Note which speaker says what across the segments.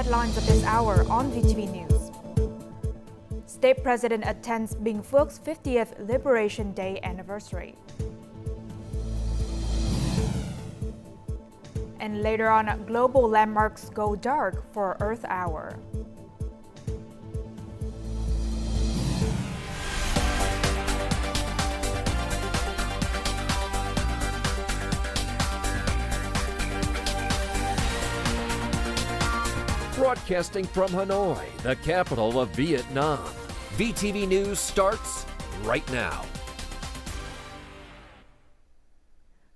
Speaker 1: headlines of this hour on VTV News. State President attends BINH PHUOC'S 50th Liberation Day anniversary. And later on, global landmarks go dark for Earth Hour.
Speaker 2: Broadcasting from Hanoi, the capital of Vietnam. VTV News starts right now.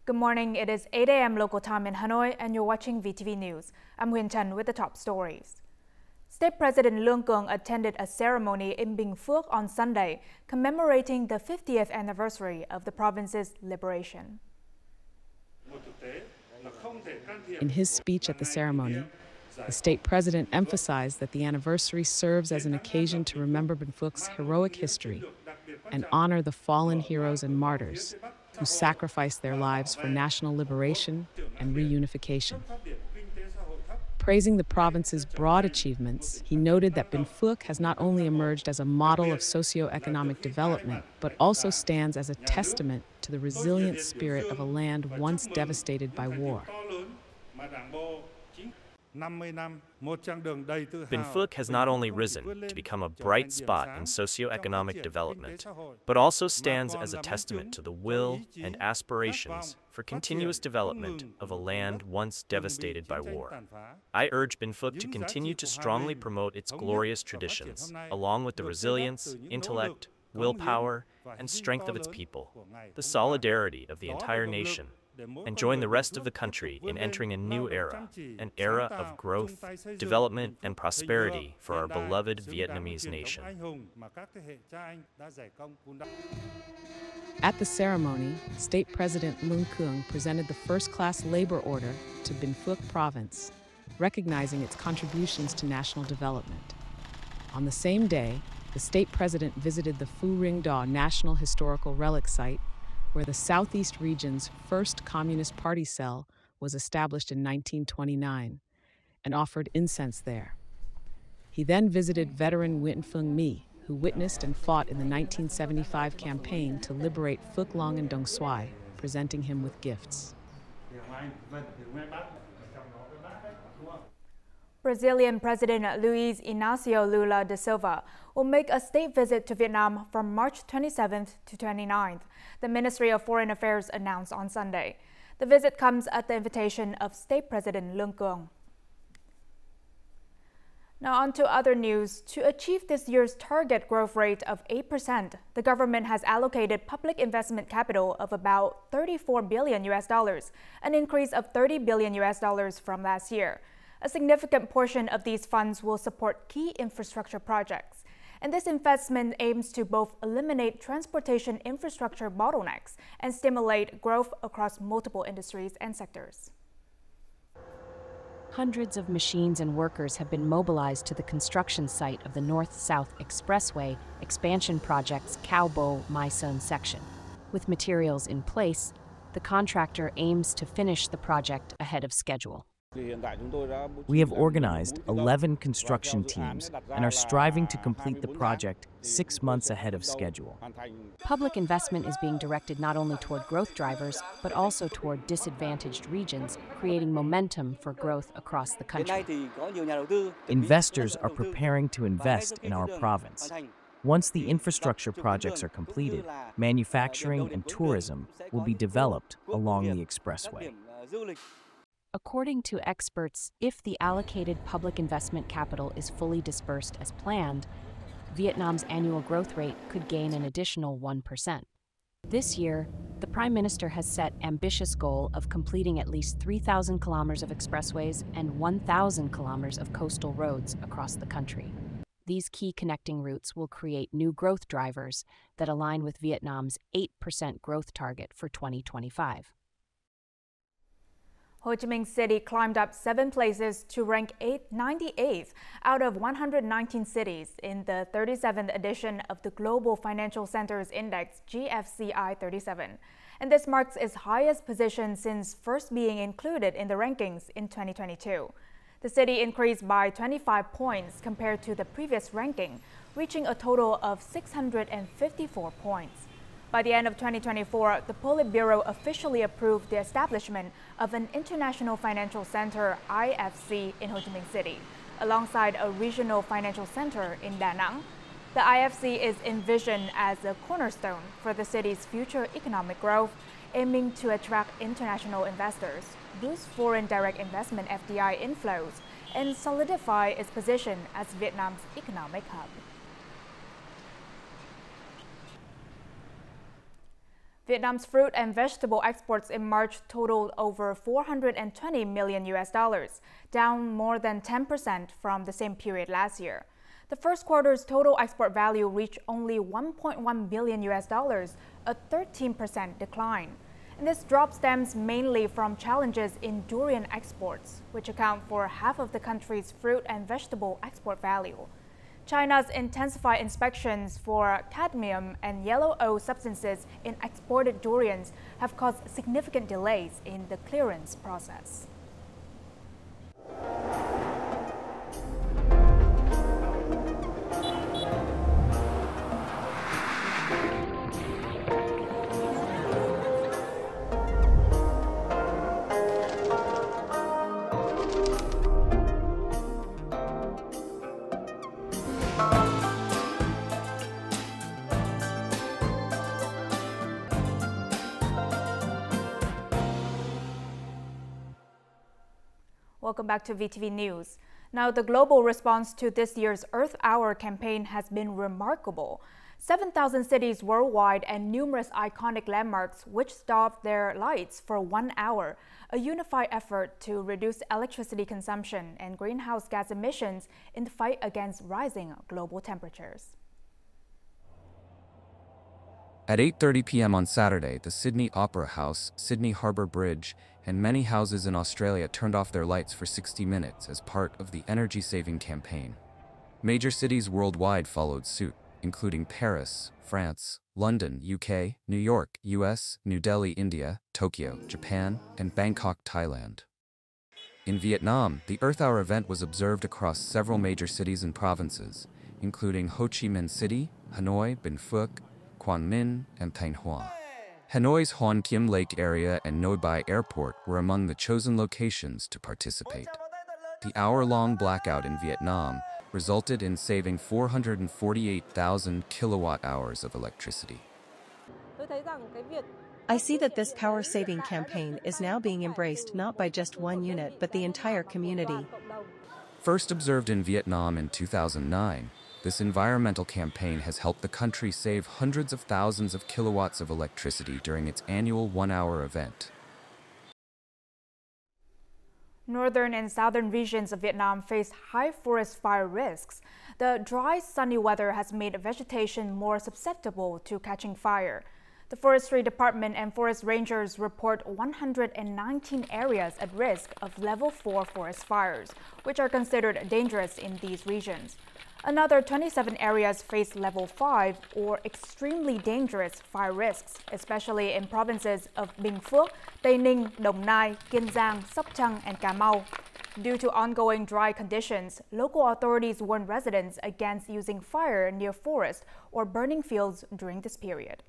Speaker 1: Good morning. It is 8 a.m. local time in Hanoi, and you're watching VTV News. I'm Huyền Trần with the top stories. State President Lương Cường attended a ceremony in BINH PHUOC on Sunday, commemorating the 50th anniversary of the province's liberation.
Speaker 3: In his speech at the ceremony, the state president emphasized that the anniversary serves as an occasion to remember BINH PHUOC'S heroic history and honor the fallen heroes and martyrs who sacrificed their lives for national liberation and reunification. Praising the province's broad achievements, he noted that BINH PHUOC has not only emerged as a model of socio-economic development, but also stands as a testament to the resilient spirit of a land once devastated by war.
Speaker 4: BINH PHUOC has not only risen to become a bright spot in socio-economic development, but also stands as a testament to the will and aspirations for continuous development of a land once devastated by war. I urge BINH PHUOC to continue to strongly promote its glorious traditions, along with the resilience, intellect, willpower, and strength of its people, the solidarity of the entire nation, and join the rest of the country in entering a new era, an era of growth, development, and prosperity for our beloved Vietnamese nation.
Speaker 3: At the ceremony, State President Lương Cường presented the first-class labor order to BINH PHUOC province, recognizing its contributions to national development. On the same day, the state president visited the Phu Ring Da National Historical Relic Site, where the Southeast region's first Communist Party cell was established in 1929, and offered incense there. He then visited veteran Nguyen Phung My, who witnessed and fought in the 1975 campaign to liberate Phuoc Long and Dong Xoai, presenting him with gifts.
Speaker 1: Brazilian President Luiz Inácio Lula da Silva will make a state visit to Vietnam from March 27th to 29th, the Ministry of Foreign Affairs announced on Sunday. The visit comes at the invitation of State President Lương Cường. Now on to other news. To achieve this year's target growth rate of 8%, the government has allocated public investment capital of about $34 billion, an increase of $30 billion from last year. A significant portion of these funds will support key infrastructure projects. And this investment aims to both eliminate transportation infrastructure bottlenecks and stimulate growth across multiple industries and sectors.
Speaker 5: Hundreds of machines and workers have been mobilized to the construction site of the North-South Expressway expansion project's Cao Bo Mai Son section. With materials in place, the contractor aims to finish the project ahead of schedule.
Speaker 6: We have organized 11 construction teams and are striving to complete the project 6 months ahead of schedule.
Speaker 5: Public investment is being directed not only toward growth drivers, but also toward disadvantaged regions, creating momentum for growth across the country.
Speaker 6: Investors are preparing to invest in our province. Once the infrastructure projects are completed, manufacturing and tourism will be developed along the expressway.
Speaker 5: According to experts, if the allocated public investment capital is fully dispersed as planned, Vietnam's annual growth rate could gain an additional 1%. This year, the Prime Minister has set an ambitious goal of completing at least 3,000 kilometers of expressways and 1,000 kilometers of coastal roads across the country. These key connecting routes will create new growth drivers that align with Vietnam's 8% growth target for 2025.
Speaker 1: Ho Chi Minh City climbed up 7 places to rank 98th out of 119 cities in the 37th edition of the Global Financial Centers Index GFCI 37. And this marks its highest position since first being included in the rankings in 2022. The city increased by 25 points compared to the previous ranking, reaching a total of 654 points. By the end of 2024, the Politburo officially approved the establishment of an International Financial Center (IFC) in Ho Chi Minh City, alongside a regional financial center in Da Nang. The IFC is envisioned as a cornerstone for the city's future economic growth, aiming to attract international investors, boost foreign direct investment (FDI) inflows, and solidify its position as Vietnam's economic hub. Vietnam's fruit and vegetable exports in March totaled over $420 million, down more than 10% from the same period last year. The first quarter's total export value reached only $1.1 billion, a 13% decline. And this drop stems mainly from challenges in durian exports, which account for half of the country's fruit and vegetable export value. China's intensified inspections for cadmium and yellow substances in exported durians have caused significant delays in the clearance process. Welcome back to VTV News. Now, the global response to this year's Earth Hour campaign has been remarkable. 7,000 cities worldwide and numerous iconic landmarks switched off their lights for 1 hour, a unified effort to reduce electricity consumption and greenhouse gas emissions in the fight against rising global temperatures.
Speaker 7: At 8:30 p.m. on Saturday, the Sydney Opera House, Sydney Harbour Bridge, and many houses in Australia turned off their lights for 60 minutes as part of the energy-saving campaign. Major cities worldwide followed suit, including Paris, France, London, UK, New York, US, New Delhi, India, Tokyo, Japan, and Bangkok, Thailand. In Vietnam, the Earth Hour event was observed across several major cities and provinces, including Ho Chi Minh City, Hanoi, Binh Phuoc, Quang Minh, and Thanh Hoa. Hanoi's Hoan Kiem Lake area and Noi Bai Airport were among the chosen locations to participate. The hour-long blackout in Vietnam resulted in saving 448,000 kilowatt-hours of electricity.
Speaker 8: I see that this power-saving campaign is now being embraced not by just one unit but the entire community.
Speaker 7: First observed in Vietnam in 2009, this environmental campaign has helped the country save hundreds of thousands of kilowatts of electricity during its annual 1-hour event.
Speaker 1: Northern and southern regions of Vietnam face high forest fire risks. The dry, sunny weather has made vegetation more susceptible to catching fire. The Forestry Department and forest rangers report 119 areas at risk of level 4 forest fires, which are considered dangerous in these regions. Another 27 areas face level 5 or extremely dangerous fire risks, especially in provinces of Bình Phước, Tây Ninh, Đồng Nai, Kiên Giang, Sóc Trăng, and Cà Mau. Due to ongoing dry conditions, local authorities warn residents against using fire near forests or burning fields during this period.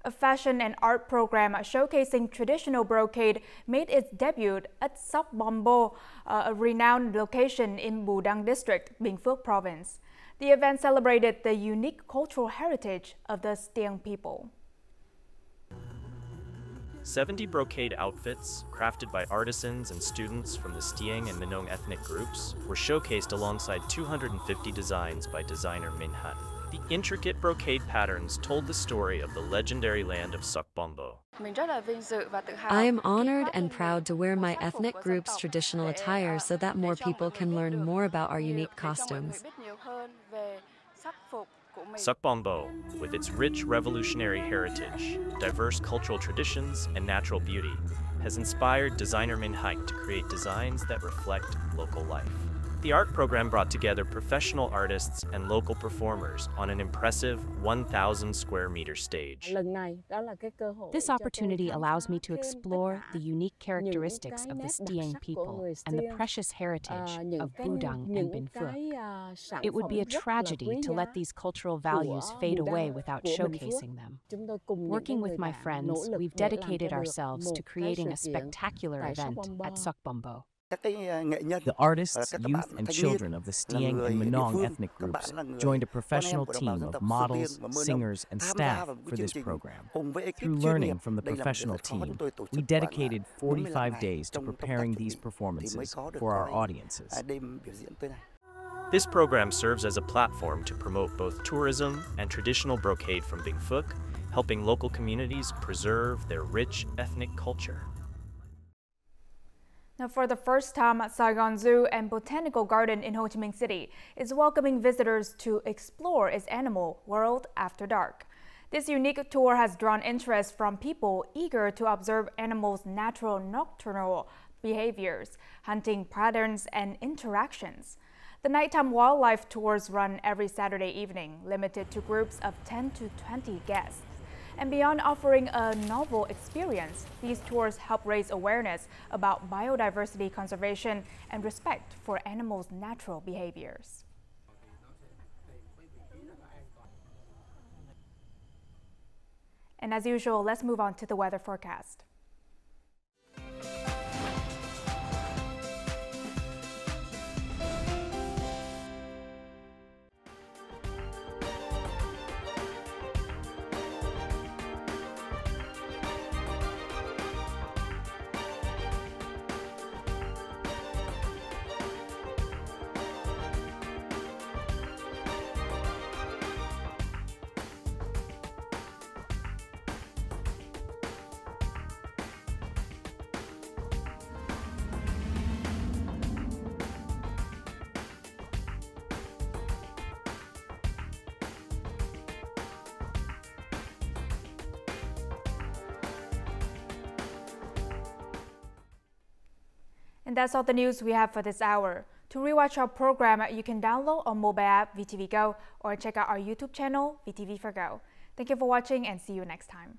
Speaker 1: A fashion and art program showcasing traditional brocade made its debut at Soc Bombo, a renowned location in Bù Đăng District, Bình Phước Province. The event celebrated the unique cultural heritage of the Stiang people.
Speaker 4: 70 brocade outfits, crafted by artisans and students from the Stiang and Minong ethnic groups, were showcased alongside 250 designs by designer Minh Han. The intricate brocade patterns told the story of the legendary land of Soc Bombo.
Speaker 9: I am honored and proud to wear my ethnic group's traditional attire so that more people can learn more about our unique costumes.
Speaker 4: Soc Bombo, with its rich revolutionary heritage, diverse cultural traditions, and natural beauty, has inspired designer Minh Han to create designs that reflect local life. The art program brought together professional artists and local performers on an impressive 1,000 square meter stage.
Speaker 5: This opportunity allows me to explore the unique characteristics of the Stieng people and the precious heritage of Budang and Binh Phuoc. It would be a tragedy to let these cultural values fade away without showcasing them. Working with my friends, we've dedicated ourselves to creating a spectacular event at Sokbombo.
Speaker 6: The artists, youth, and children of the Stieng and Manong ethnic groups joined a professional team of models, singers, and staff for this program. Through learning from the professional team, we dedicated 45 days to preparing these performances for our audiences.
Speaker 4: This program serves as a platform to promote both tourism and traditional brocade from Binh Phuoc, helping local communities preserve their rich ethnic culture.
Speaker 1: Now, for the first time, Saigon Zoo and Botanical Garden in Ho Chi Minh City is welcoming visitors to explore its animal world after dark. This unique tour has drawn interest from people eager to observe animals' natural nocturnal behaviors, hunting patterns, and interactions. The nighttime wildlife tours run every Saturday evening, limited to groups of 10 to 20 guests. And beyond offering a novel experience, these tours help raise awareness about biodiversity conservation and respect for animals' natural behaviors. And as usual, let's move on to the weather forecast. And that's all the news we have for this hour. To rewatch our program, you can download our mobile app VTVgo or check out our YouTube channel VTV4Go. Thank you for watching and see you next time.